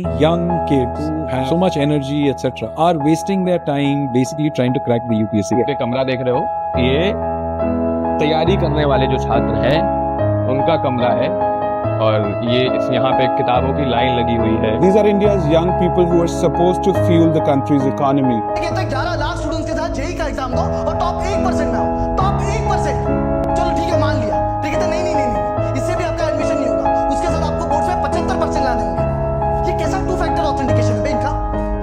Young kids who have so much energy, etc., are wasting their time basically trying to crack the UPSC. ये कमरा देख रहे हो, ये तैयारी करने वाले जो छात्र हैं उनका कमरा है और ये यहाँ पे किताबों की लाइन लगी हुई है. These are India's young people who are supposed to fuel the country's economy. 11 lakh students के साथ जेईई का एग्जाम दो और टॉप 1% में आओ. टॉप 1%. चलो ठीक है, मान लिया. ठीक है, तो नहीं, इससे भी आपका एडमिशन नहीं होगा. उसके साथ आपको बोर्ड में 75% ला देंगे. ये कैसा 2 फैक्टर ऑथेंटिकेशन है इनका?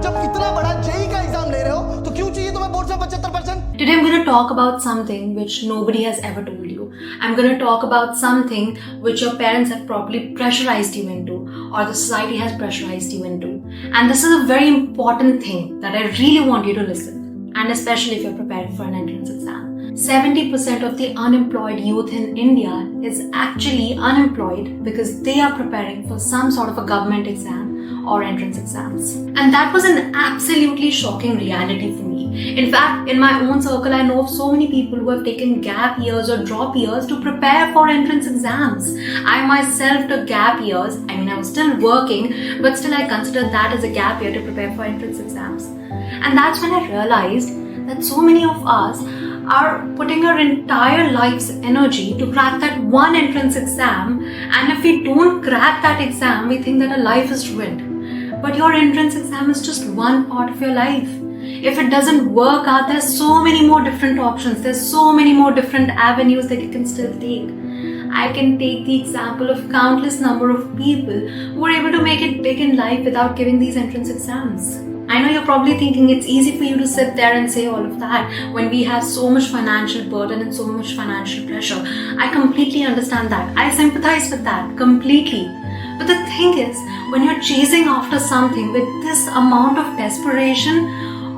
जब इतना बड़ा जेईई का एग्जाम ले रहे हो तो क्यों चाहिए तुम्हें बोर्ड में 75%? Today I'm going to talk about something which nobody has ever told you. I'm going to talk about something which your parents have probably pressurized you into or the society has pressurized you into. And this is a very important thing that I really want you to listen. And especially if you're preparing for an entrance exam. 70% of the unemployed youth in India is actually unemployed because they are preparing for some sort of a government exam or entrance exams. And that was an absolutely shocking reality for me. In fact, in my own circle, I know of so many people who have taken gap years or drop years to prepare for entrance exams. I myself took gap years. I mean, I was still working, but still I considered that as a gap year to prepare for entrance exams. And that's when I realized that so many of us are putting our entire life's energy to crack that one entrance exam, and if we don't crack that exam, we think that our life is ruined. But your entrance exam is just one part of your life. If it doesn't work out, there's so many more different options. There's so many more different avenues that you can still take. I can take the example of countless number of people who were able to make it big in life without giving these entrance exams. I know you're probably thinking it's easy for you to sit there and say all of that when we have so much financial burden and so much financial pressure. I completely understand that. I sympathize with that completely. But the thing is, when you're chasing after something with this amount of desperation,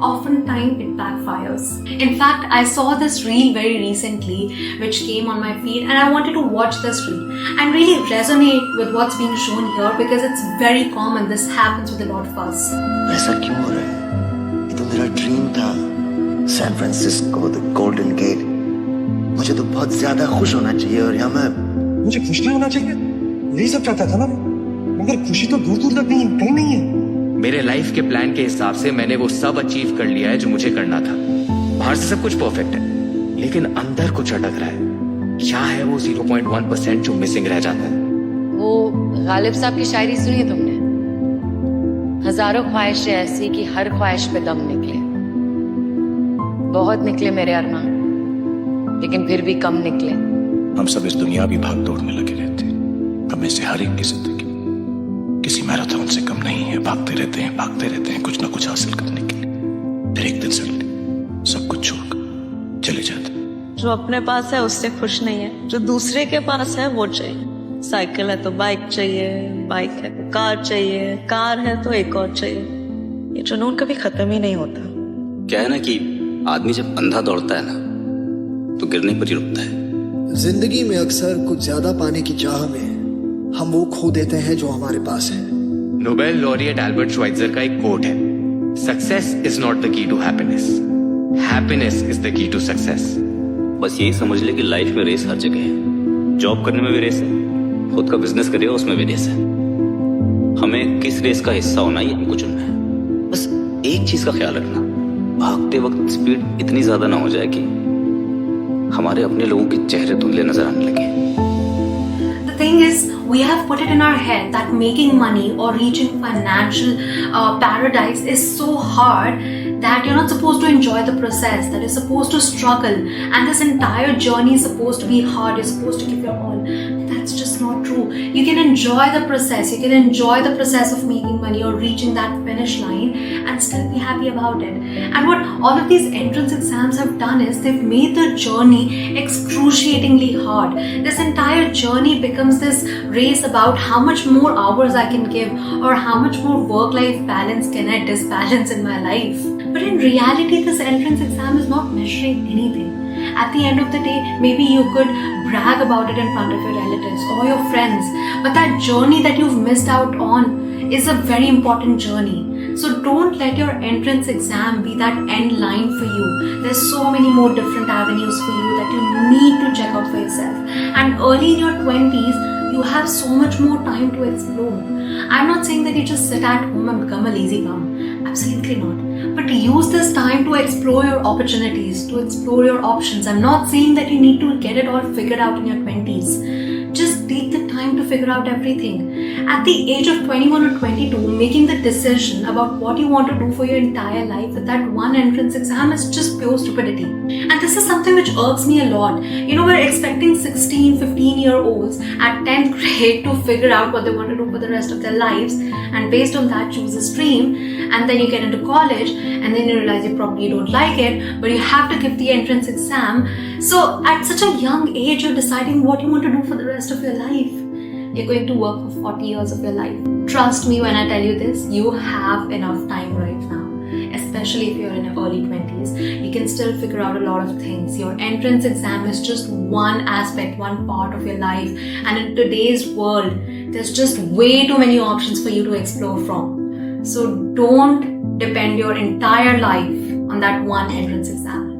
oftentimes it backfires. In fact, I saw this reel very recently which came on my feed, and I wanted to watch this reel and really resonate with what's being shown here because it's very common. This happens with a lot of us. ऐसा क्यों हो रहा है? ये तो मेरा dream था. San Francisco, the Golden Gate. मुझे तो बहुत ज्यादा खुश होना चाहिए और यहाँ मैं मुझे खुश नहीं होना चाहिए. यही सब चाहता था ना, मगर खुशी तो दूर दूर तक नहीं, कहीं नहीं है. मेरे लाइफ के प्लान के हिसाब से मैंने वो सब अचीव कर लिया है जो मुझे करना था. बाहर से सब कुछ परफेक्ट है, लेकिन अंदर कुछ अटक रहा है. क्या है वो 0.1% जो मिसिंग रह जाता है? वो गालिब साहब की शायरी सुनी तुमने? हजारों ख्वाहिशें ऐसी कि हर ख्वाहिश पे दम निकले. बहुत निकले मेरे अरमान, लेकिन फिर भी कम निकले. हम सब इस दुनियावी भागदौड़ में लगे रहते हैं. हमें से हर एक की जिंदगी किसी मैराथन से कम नहीं है. भागते रहते हैं कुछ ना कुछ हासिल करने के लिए. फिर एक दिन सडनली सब कुछ छोड़कर चले जाते हैं. जो अपने पास है उससे खुश नहीं है, जो दूसरे के पास है वो चाहिए. साइकिल है तो बाइक चाहिए, बाइक है तो कार चाहिए, कार है तो एक और चाहिए. ये जुनून कभी खत्म ही नहीं होता. क्या है ना कि आदमी जब अंधा दौड़ता है ना तो गिरने पर ही रुकता है. जिंदगी में अक्सर कुछ ज्यादा पाने की चाह में हम वो खो देते हैं जो हमारे पास है. नोबेल लॉरिएट एल्बर्ट श्वाइट्जर का एक कोट है, success is not the key to happiness, happiness is the key to success. बस यही समझ ले कि लाइफ में रेस हर जगह है. जॉब करने में भी रेस है, खुद का बिजनेस करे उसमें भी रेस है. हमें किस रेस का हिस्सा होना ही हमको चुनना है. बस एक चीज का ख्याल रखना, भागते वक्त स्पीड इतनी ज्यादा ना हो जाए कि हमारे अपने लोगों के चेहरे धुंधले नजर आने लगे. The thing is, we have put it in our head that making money or reaching financial paradise is so hard that you're not supposed to enjoy the process, that you're supposed to struggle, and this entire journey is supposed to be hard, you're supposed to give your all. That's just not true. You can enjoy the process, you can enjoy the process of making money or reaching that finish line and still be happy about it. And what all of these entrance exams have done is they've made the journey excruciatingly hard. This entire journey becomes this race about how much more hours I can give or how much more work-life balance can I disbalance in my life. But in reality, this entrance exam is not measuring anything. At the end of the day, maybe you could brag about it in front of your relatives or your friends, but that journey that you've missed out on is a very important journey. So don't let your entrance exam be that end line for you. There's so many more different avenues for you that you need to check out for yourself. And early in your 20s, you have so much more time to explore. I'm not saying that you just sit at home and become a lazy bum. Absolutely not. But use this time to explore your opportunities, to explore your options. I'm not saying that you need to get it all figured out in your 20s. Just take the time to figure out everything. At the age of 21 or 22, making the decision about what you want to do for your entire life with that one entrance exam is just pure stupidity. And this is something which irks me a lot. You know, we're expecting 16, 15-year-olds at 10th grade to figure out what they want to do for the rest of their lives, and based on that choose a stream, and then you get into college and then you realize you probably don't like it, but you have to give the entrance exam. So at such a young age, you're deciding what you want to do for the rest of your life. You're going to work for 40 years of your life. Trust me when I tell you this, you have enough time right now. Especially if you're in your early 20s, you can still figure out a lot of things. Your entrance exam is just one aspect, one part of your life. And in today's world, there's just way too many options for you to explore from. So don't depend your entire life on that one entrance exam.